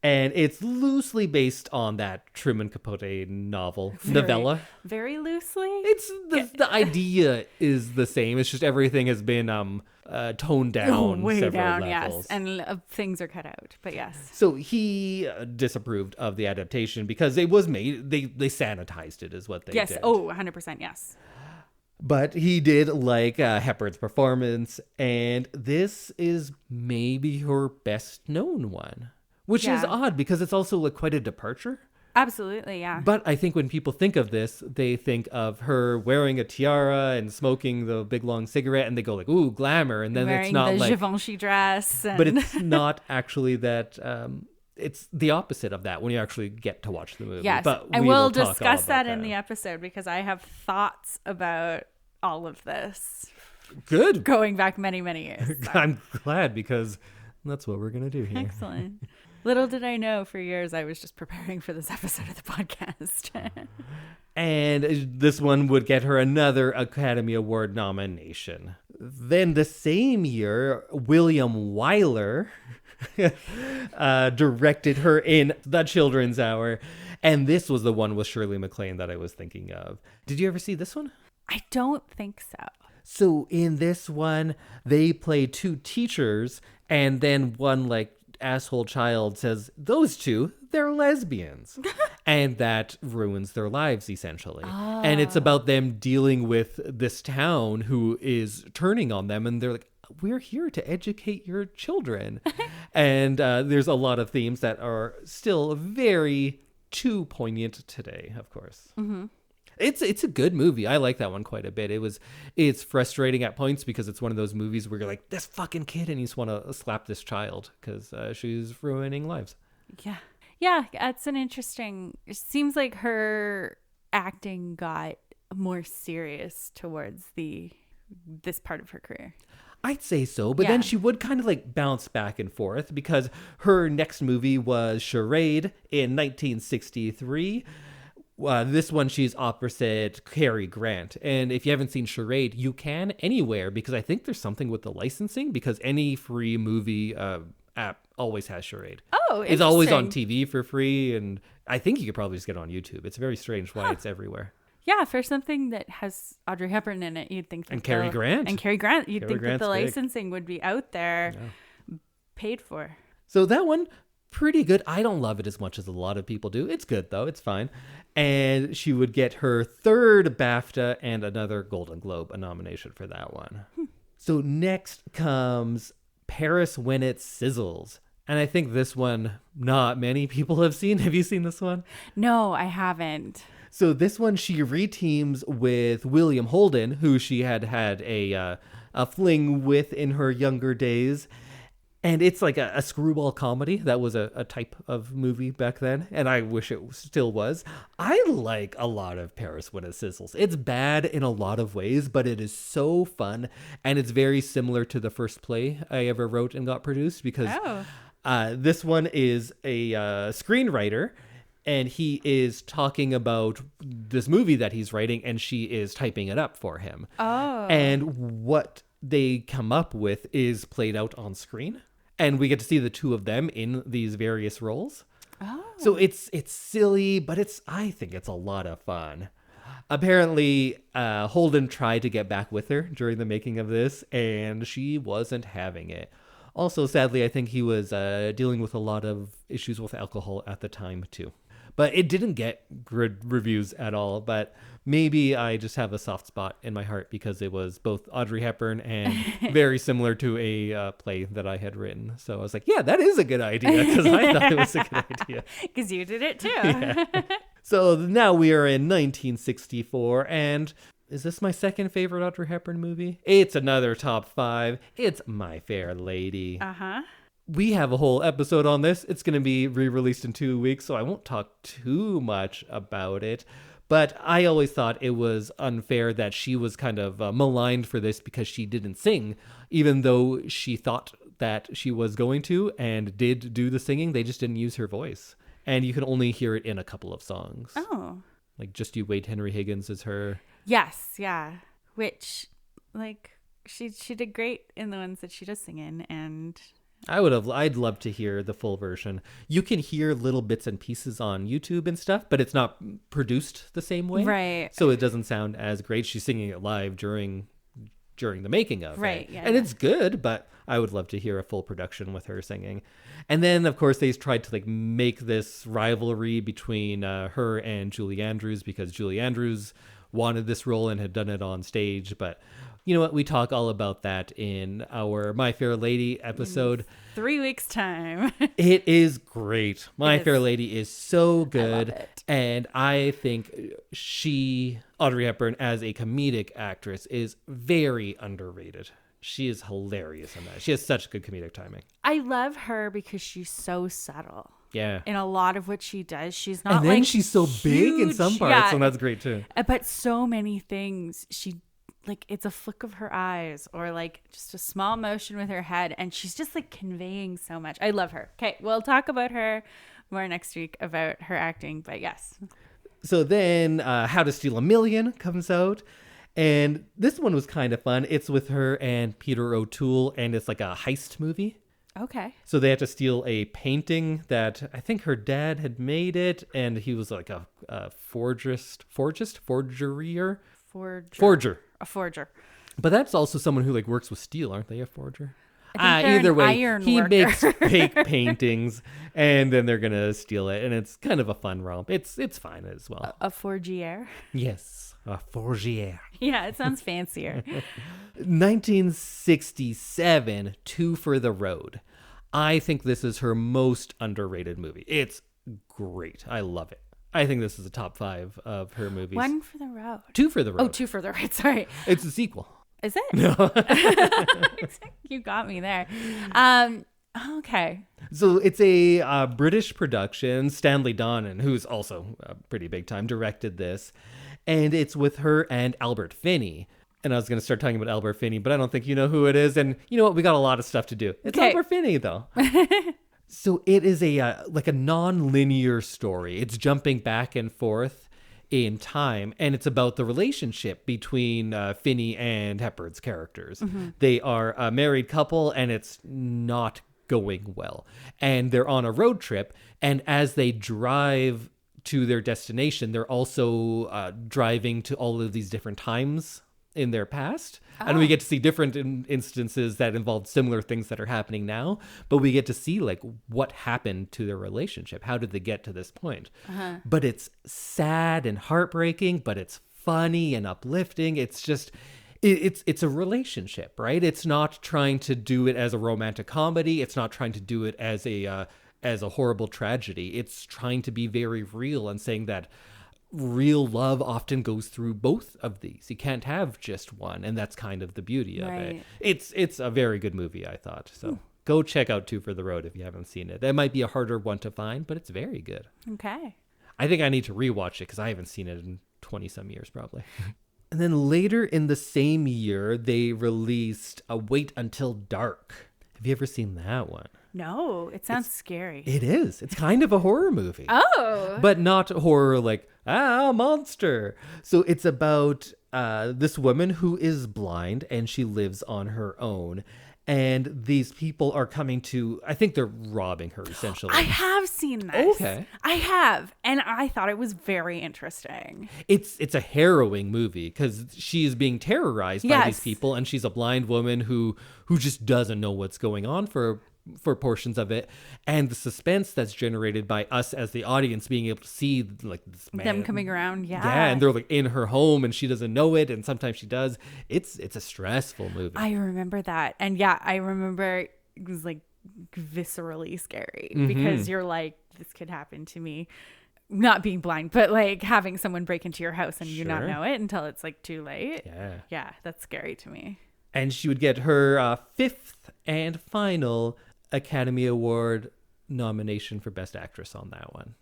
and it's loosely based on that Truman Capote novella. Very loosely? It's the idea is the same. It's just everything has been toned down way several down, levels. yes. And things are cut out, but yes. So he disapproved of the adaptation because it was made, they sanitized it is what they did. Yes, 100%, yes. But he did like Hepburn's performance, and this is maybe her best known one, which is odd because it's also like quite a departure. Absolutely, yeah. But I think when people think of this, they think of her wearing a tiara and smoking the big long cigarette, and they go like, "Ooh, glamour!" And then wearing it's not the like Givenchy dress. And... But it's not actually that. It's the opposite of that when you actually get to watch the movie. Yes, but and we'll discuss that in the episode because I have thoughts about all of this. Good. Going back many, many years. So. I'm glad because that's what we're gonna do here. Excellent. Little did I know, for years I was just preparing for this episode of the podcast. And this one would get her another Academy Award nomination. Then the same year, William Wyler directed her in The Children's Hour. And this was the one with Shirley MacLaine that I was thinking of. Did you ever see this one? I don't think so. So in this one, they play two teachers, and then one like asshole child says, those two, they're lesbians. And that ruins their lives, essentially. Oh. And it's about them dealing with this town who is turning on them, and they're like, we're here to educate your children. And there's a lot of themes that are still very too poignant today, of course. Mm-hmm. It's a good movie. I like that one quite a bit. It's frustrating at points because it's one of those movies where you're like, this fucking kid, and you just want to slap this child because she's ruining lives. Yeah, that's an interesting. It seems like her acting got more serious towards this part of her career. I'd say so, but then she would kind of like bounce back and forth because her next movie was Charade in 1963. This one, she's opposite Cary Grant. And if you haven't seen Charade, you can anywhere because I think there's something with the licensing because any free movie app always has Charade. Oh, it's always on TV for free. And I think you could probably just get it on YouTube. It's very strange why it's everywhere. Yeah, for something that has Audrey Hepburn in it, you'd think that Cary Grant. You'd think that the licensing would be out there, paid for. So that one, pretty good. I don't love it as much as a lot of people do. It's good, though. It's fine. And she would get her third BAFTA and another Golden Globe nomination for that one. So next comes Paris When It Sizzles. And I think this one, not many people have seen. Have you seen this one? No, I haven't. So this one, she reteams with William Holden, who she had a fling with in her younger days. And it's like a screwball comedy. That was a type of movie back then. And I wish it still was. I like a lot of Paris When It Sizzles. It's bad in a lot of ways, but it is so fun. And it's very similar to the first play I ever wrote and got produced because this one is a screenwriter. And he is talking about this movie that he's writing, and she is typing it up for him. Oh. And what they come up with is played out on screen. And we get to see the two of them in these various roles. Oh. So it's silly, but I think it's a lot of fun. Apparently, Holden tried to get back with her during the making of this, and she wasn't having it. Also, sadly, I think he was dealing with a lot of issues with alcohol at the time, too. But it didn't get good reviews at all. But maybe I just have a soft spot in my heart because it was both Audrey Hepburn and very similar to a play that I had written. So I was like, yeah, that is a good idea because I thought it was a good idea. Because you did it too. Yeah. So now we are in 1964. And is this my second favorite Audrey Hepburn movie? It's another top 5. It's My Fair Lady. Uh-huh. We have a whole episode on this. It's going to be re-released in 2 weeks, so I won't talk too much about it. But I always thought it was unfair that she was kind of maligned for this because she didn't sing, even though she thought that she was going to and did do the singing. They just didn't use her voice. And you can only hear it in a couple of songs. Oh. Like Just You Wait, Henry Higgins is her. Yes, yeah. Which, like, she did great in the ones that she does sing in, and I'd love to hear the full version. You can hear little bits and pieces on YouTube and stuff, but it's not produced the same way. Right. So it doesn't sound as great. She's singing it live during the making of right, it. Yeah, and it's good, but I would love to hear a full production with her singing. And then, of course, they tried to like make this rivalry between her and Julie Andrews because Julie Andrews wanted this role and had done it on stage, but you know what? We talk all about that in our My Fair Lady episode. 3 weeks' time. It is great. My Fair Lady is so good. I love it. And I think Audrey Hepburn, as a comedic actress, is very underrated. She is hilarious in that. She has such good comedic timing. I love her because she's so subtle. Yeah. In a lot of what she does, she's not like and then she's so huge, big in some parts, and that's great too. But so many things she like it's a flick of her eyes or like just a small motion with her head, and she's just like conveying so much. I love her. Okay, we'll talk about her more next week about her acting, but yes. So then How to Steal a Million comes out, and this one was kind of fun. It's with her and Peter O'Toole, and it's like a heist movie. Okay. So they had to steal a painting that I think her dad had made it, and he was like a forger. A forger. But that's also someone who like works with steel, aren't they? A forger. I think they're Either an way, iron he worker. makes fake paintings, and then they're gonna steal it, and it's kind of a fun romp. It's fine as well. A forgier. Yes, a forgier. Yeah, it sounds fancier. 1967, Two for the Road. I think this is her most underrated movie. It's great. I love it. I think this is a top 5 of her movies. One for the road. Two for the Road. Oh, Two for the Road. Sorry. It's a sequel. Is it? No. You got me there. Okay. So it's a British production. Stanley Donen, who's also pretty big time, directed this. And it's with her and Albert Finney. And I was going to start talking about Albert Finney, but I don't think you know who it is. And you know what? We got a lot of stuff to do. It's Okay. Albert Finney, though. So it is a like a non-linear story. It's jumping back and forth in time, and it's about the relationship between Finney and Hepburn's characters. Mm-hmm. They are a married couple, and it's not going well. And they're on a road trip, and as they drive to their destination, they're also driving to all of these different times in their past. And we get to see different instances that involve similar things that are happening now, but we get to see like what happened to their relationship. How did they get to this point? But it's sad and heartbreaking, but it's funny and uplifting. It's just, it's a relationship, right? It's not trying to do it as a romantic comedy. It's not trying to do it as a horrible tragedy. It's trying to be very real and saying that real love often goes through both of these. You can't have just one, and that's kind of the beauty of it. It's a very good movie, I thought. So go check out Two for the Road if you haven't seen it. That might be a harder one to find, but it's very good. Okay. I think I need to rewatch it because I haven't seen it in 20 some years probably. And then later in the same year, they released Wait Until Dark. Have you ever seen that one? No, it sounds scary. It is. It's kind of a horror movie. Oh. But not horror like, monster. So it's about this woman who is blind and she lives on her own. And these people are coming to, I think they're robbing her essentially. I have seen this. Okay. I have. And I thought it was very interesting. It's a harrowing movie because she is being terrorized by these Yes. people. And she's a blind woman who just doesn't know what's going on for portions of it, and the suspense that's generated by us as the audience being able to see like this man, Them coming around, and they're like in her home and she doesn't know it, and sometimes she does. It's a stressful movie. I remember that. And yeah, I remember it was like viscerally scary because you're like, this could happen to me. Not being blind, but like having someone break into your house and you not Sure. know it until it's like too late. Yeah, That's scary to me. and she would get her fifth and final Academy Award nomination for Best Actress on that one.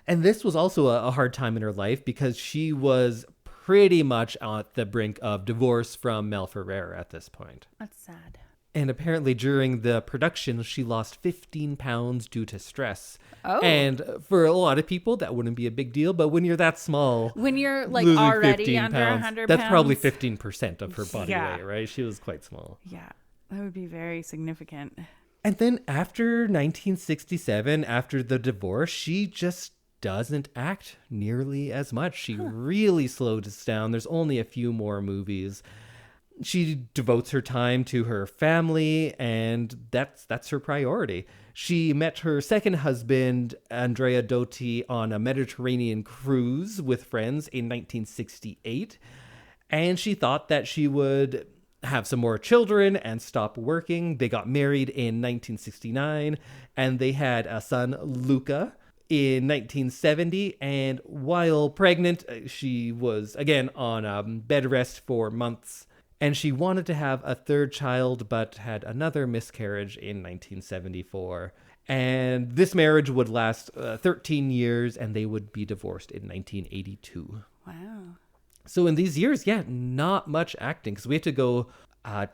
And this was also a hard time in her life because she was pretty much at the brink of divorce from Mel Ferrer at this point. That's sad. And apparently during the production, she lost 15 pounds due to stress. Oh. And for a lot of people, that wouldn't be a big deal. But when you're that small, When you're like losing already 15 under pounds, 100 that's pounds. probably 15% of her body Yeah. weight, right? She was quite small. Yeah, that would be very significant. And then after 1967, after the divorce, she just doesn't act nearly as much. She really slowed us down. There's only a few more movies. She devotes her time to her family, and that's her priority. She met her second husband, Andrea Dotti, on a Mediterranean cruise with friends in 1968. And she thought that she would have some more children and stop working. They got married in 1969, and they had a son, Luca, in 1970. And while pregnant, she was, again, on bed rest for months. And she wanted to have a third child, but had another miscarriage in 1974. And this marriage would last 13 years, and they would be divorced in 1982. Wow. So in these years, yeah, not much acting, because we have to go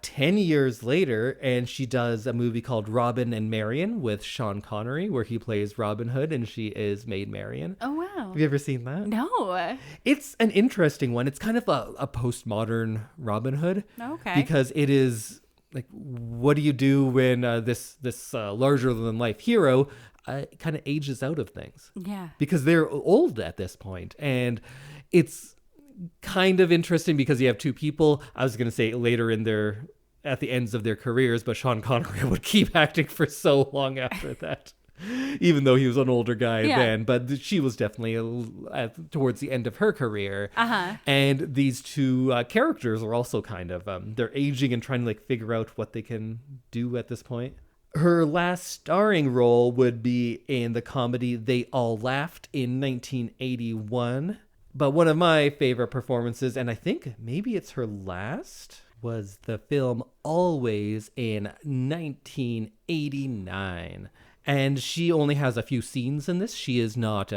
10 years later, and she does a movie called Robin and Marian with Sean Connery, where he plays Robin Hood and she is Maid Marian. Oh, wow. Have you ever seen that? No. It's an interesting one. It's kind of a postmodern Robin Hood. Okay. Because it is like, what do you do when this larger than life hero kind of ages out of things? Yeah. Because they're old at this point, and it's kind of interesting because you have two people. I was going to say later at the ends of their careers, but Sean Connery would keep acting for so long after that, even though he was an older guy then. But she was definitely towards the end of her career. And these two characters are also kind of they're aging and trying to like figure out what they can do at this point. Her last starring role would be in the comedy They All Laughed in 1981. But one of my favorite performances, and I think maybe it's her last, was the film Always in 1989. And she only has a few scenes in this. She is not,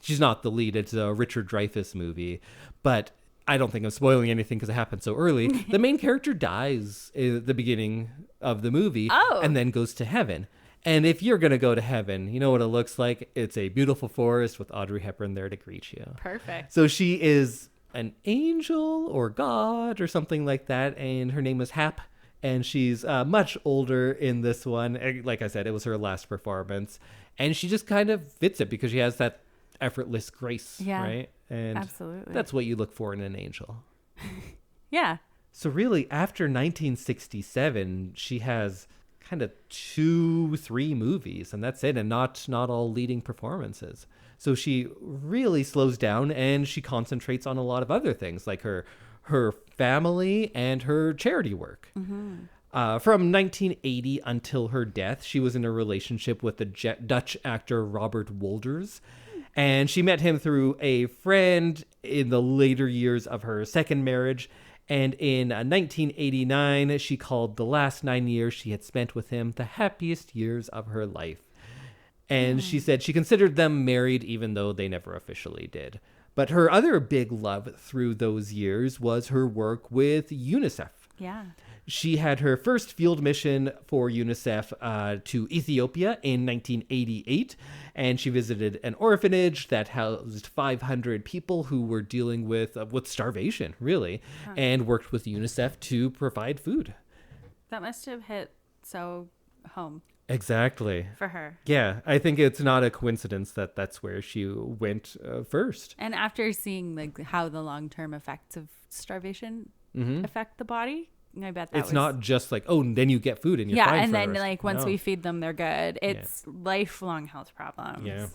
she's not the lead. It's a Richard Dreyfuss movie. But I don't think I'm spoiling anything because it happened so early. The main character dies at the beginning of the movie and then goes to heaven. And if you're going to go to heaven, you know what it looks like? It's a beautiful forest with Audrey Hepburn there to greet you. Perfect. So she is an angel or God or something like that. And her name was Hap. And she's much older in this one. Like I said, it was her last performance. And she just kind of fits it because she has that effortless grace, right? And absolutely. That's what you look for in an angel. Yeah. So really, after 1967, she has kind of 2-3 movies, and that's it, and not all leading performances. So she really slows down, and she concentrates on a lot of other things, like her family and her charity work. From 1980 until her death, she was in a relationship with the Dutch actor Robert Wolders, and she met him through a friend in the later years of her second marriage. And in 1989, she called the last 9 years she had spent with him the happiest years of her life. And she said she considered them married even though they never officially did. But her other big love through those years was her work with UNICEF. Yeah. She had her first field mission for UNICEF to Ethiopia in 1988, and she visited an orphanage that housed 500 people who were dealing with starvation, really, and worked with UNICEF to provide food. That must have hit so home. Exactly. For her. Yeah, I think it's not a coincidence that that's where she went first. And after seeing like how the long-term effects of starvation affect the body, I bet that it's not just like, oh, then you get food and you're fine. Yeah, and for then hours. like once we feed them, they're good. It's lifelong health problems. Yeah.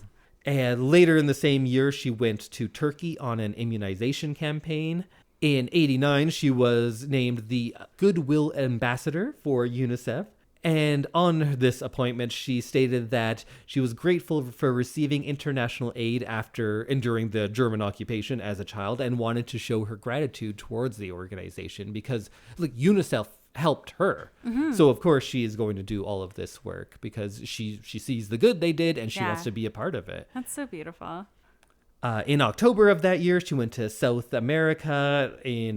And later in the same year, she went to Turkey on an immunization campaign. In 1989, she was named the Goodwill Ambassador for UNICEF. And on this appointment, she stated that she was grateful for receiving international aid after enduring the German occupation as a child and wanted to show her gratitude towards the organization because UNICEF helped her. So, of course, she is going to do all of this work because she sees the good they did and she wants to be a part of it. That's so beautiful. In October of that year, she went to South America in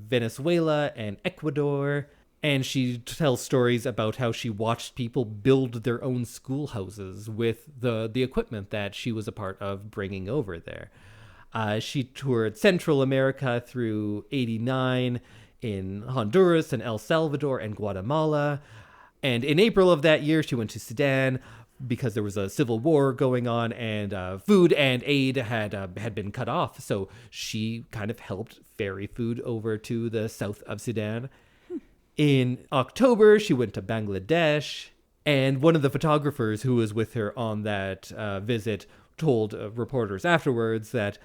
Venezuela and Ecuador. And she tells stories about how she watched people build their own schoolhouses with the equipment that she was a part of bringing over there. She toured Central America through 1989 in Honduras and El Salvador and Guatemala. And in April of that year, she went to Sudan because there was a civil war going on and food and aid had been cut off. So she kind of helped ferry food over to the south of Sudan. In October, she went to Bangladesh, and one of the photographers who was with her on that visit told reporters afterwards that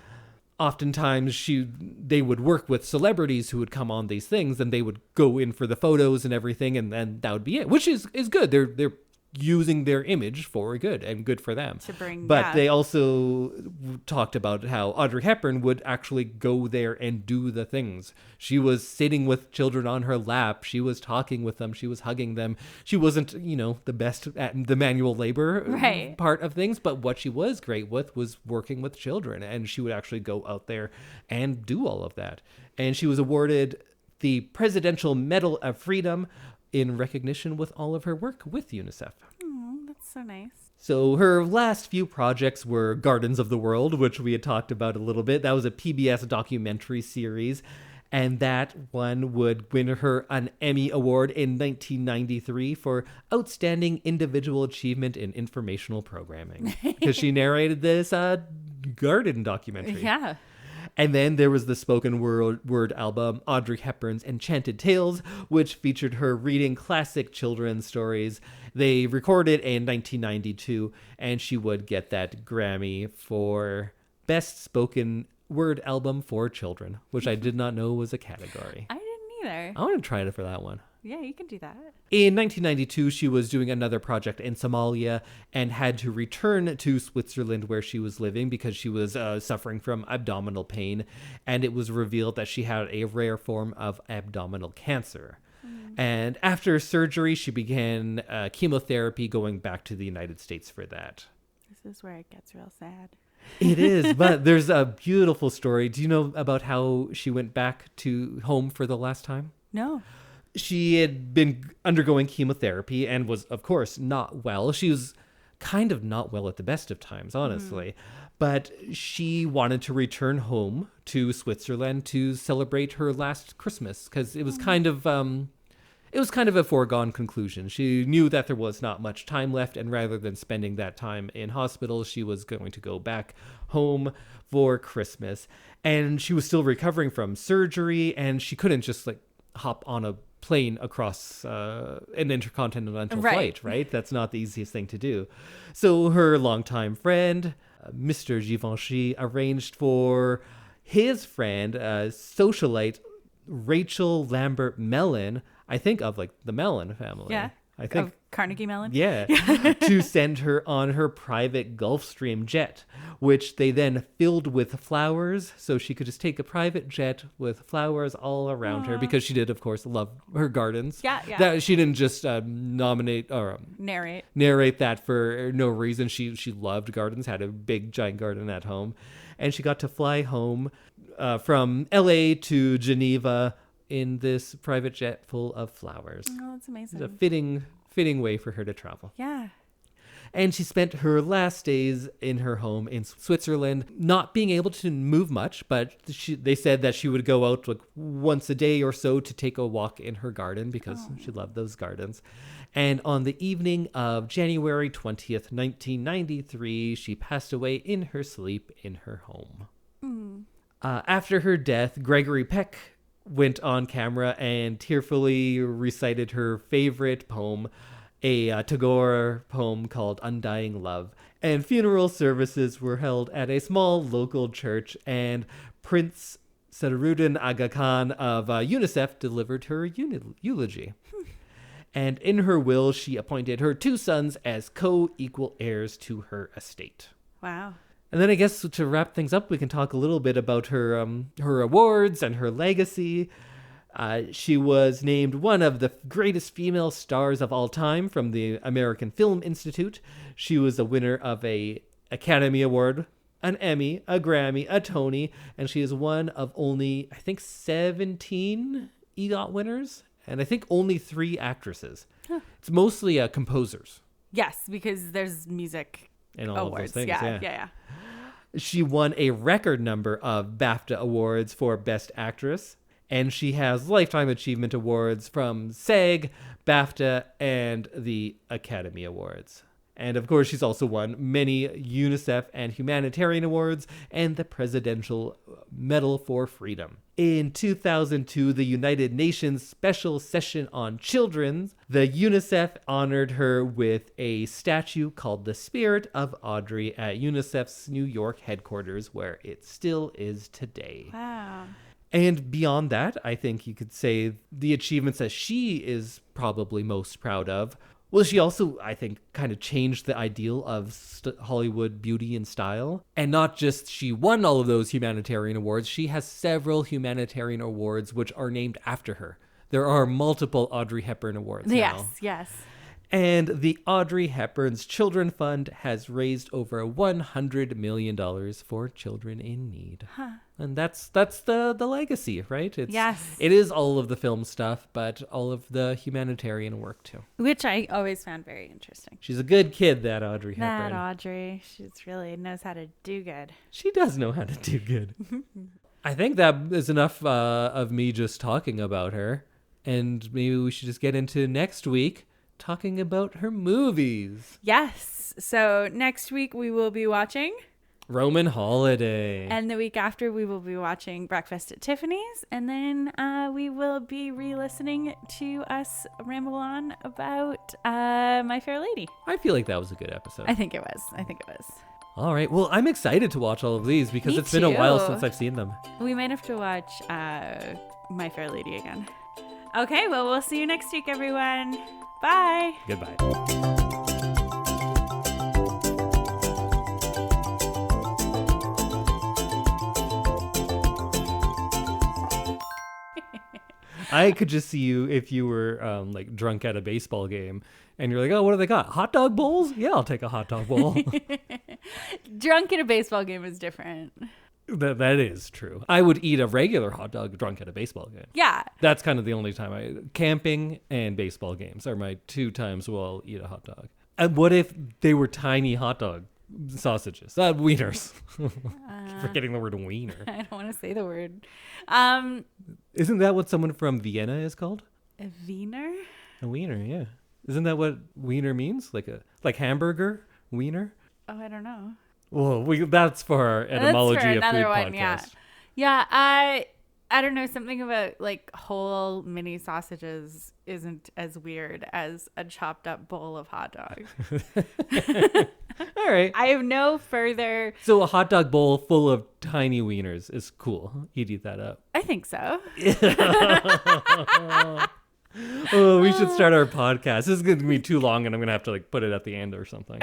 oftentimes they would work with celebrities who would come on these things, and they would go in for the photos and everything, and then that would be it, which is good. They're using their image for good and good for them. To bring, but they also talked about how Audrey Hepburn would actually go there and do the things. She was sitting with children on her lap. She was talking with them. She was hugging them. She wasn't, the best at the manual labor part of things, but what she was great with was working with children, and she would actually go out there and do all of that. And she was awarded the Presidential Medal of Freedom in recognition with all of her work with UNICEF. Oh, that's so nice. So her last few projects were Gardens of the World, which we had talked about a little bit. That was a PBS documentary series, and that one would win her an Emmy Award in 1993 for Outstanding Individual Achievement in Informational Programming, because she narrated this garden documentary. Yeah. And then there was the spoken word album, Audrey Hepburn's Enchanted Tales, which featured her reading classic children's stories. They recorded in 1992, and she would get that Grammy for Best Spoken Word Album for Children, which I did not know was a category. I didn't either. I want to try it for that one. Yeah, you can do that. In 1992, she was doing another project in Somalia and had to return to Switzerland where she was living because she was suffering from abdominal pain. And it was revealed that she had a rare form of abdominal cancer. And after surgery, she began chemotherapy, going back to the United States for that. This is where it gets real sad. It is, but there's a beautiful story. Do you know about how she went back to home for the last time? No. She had been undergoing chemotherapy and was, of course, not well. She was kind of not well at the best of times, honestly. But she wanted to return home to Switzerland to celebrate her last Christmas because it was kind of a foregone conclusion. She knew that there was not much time left, and rather than spending that time in hospital, she was going to go back home for Christmas. And she was still recovering from surgery, and she couldn't just hop on a plane across an intercontinental flight, right? That's not the easiest thing to do. So her longtime friend, Mr. Givenchy, arranged for his friend, socialite Rachel Lambert Mellon, I think of the Mellon family. Yeah. I think of Carnegie Mellon. Yeah. To send her on her private Gulfstream jet, which they then filled with flowers. So she could just take a private jet with flowers all around her because she did, of course, love her gardens. Yeah, yeah. That she didn't just nominate or narrate that for no reason. She loved gardens, had a big giant garden at home. And she got to fly home from LA to Geneva in this private jet full of flowers. Oh, that's amazing. It's a fitting way for her to travel. Yeah. And she spent her last days in her home in Switzerland, not being able to move much, but they said that she would go out once a day or so to take a walk in her garden because she loved those gardens. And on the evening of January 20th, 1993, she passed away in her sleep in her home. After her death, Gregory Peck went on camera and tearfully recited her favorite poem, a Tagore poem called Undying Love. And funeral services were held at a small local church, and Prince Sadaruddin Aga Khan of UNICEF delivered her eulogy. And in her will, she appointed her 2 sons as co-equal heirs to her estate. Wow. And then I guess to wrap things up, we can talk a little bit about her awards and her legacy. She was named one of the greatest female stars of all time from the American Film Institute. She was a winner of an Academy Award, an Emmy, a Grammy, a Tony, and she is one of only, I think, 17 EGOT winners, and I think only 3 actresses. Huh. It's mostly composers. Yes, because there's music and all awards. Of those things. Yeah. She won a record number of BAFTA awards for Best Actress, and she has Lifetime Achievement Awards from SAG, BAFTA, and the Academy Awards. And of course, she's also won many UNICEF and humanitarian awards and the Presidential Medal for Freedom. In 2002, the United Nations Special Session on Children, the UNICEF honored her with a statue called the Spirit of Audrey at UNICEF's New York headquarters, where it still is today. Wow. And beyond that, I think you could say the achievements that she is probably most proud of Well, she also, I think, kind of changed the ideal of Hollywood beauty and style. And not just she won all of those humanitarian awards, she has several humanitarian awards which are named after her. There are multiple Audrey Hepburn awards now. Yes. And the Audrey Hepburn's Children Fund has raised over $100 million for children in need. Huh. And that's the legacy, right? Yes. It is all of the film stuff, but all of the humanitarian work too. Which I always found very interesting. She's a good kid, that Audrey Hepburn. That Audrey. She really knows how to do good. She does know how to do good. I think that is enough of me just talking about her. And maybe we should just get into next week talking about her movies. Yes. So next week we will be watching Roman Holiday. And the week after we will be watching Breakfast at Tiffany's. And then we will be re-listening to us ramble on about My Fair Lady. I feel like that was a good episode. I think it was. All right. Well, I'm excited to watch all of these because Me it's been a too. while since I've seen them. We might have to watch My Fair Lady again. Okay, well, we'll see you next week, everyone. Bye. Goodbye. I could just see you if you were like drunk at a baseball game and you're like, oh, what do they got? Hot dog bowls? Yeah, I'll take a hot dog bowl. Drunk at a baseball game is different. That is true. I would eat a regular hot dog drunk at a baseball game. Yeah. That's kind of the only time camping and baseball games are my 2 times where I'll eat a hot dog. And what if they were tiny hot dog sausages? Wieners. Forgetting the word wiener. I don't want to say the word. Isn't that what someone from Vienna is called? A wiener? A wiener, yeah. Isn't that what wiener means? Like hamburger? Wiener? Oh, I don't know. Well, that's for our etymology of food podcast. Yeah, I don't know, something about like whole mini sausages isn't as weird as a chopped up bowl of hot dog. All right. I have no further. So a hot dog bowl full of tiny wieners is cool. You'd eat that up. I think so. Oh, we should start our podcast. This is going to be too long and I'm going to have to like put it at the end or something.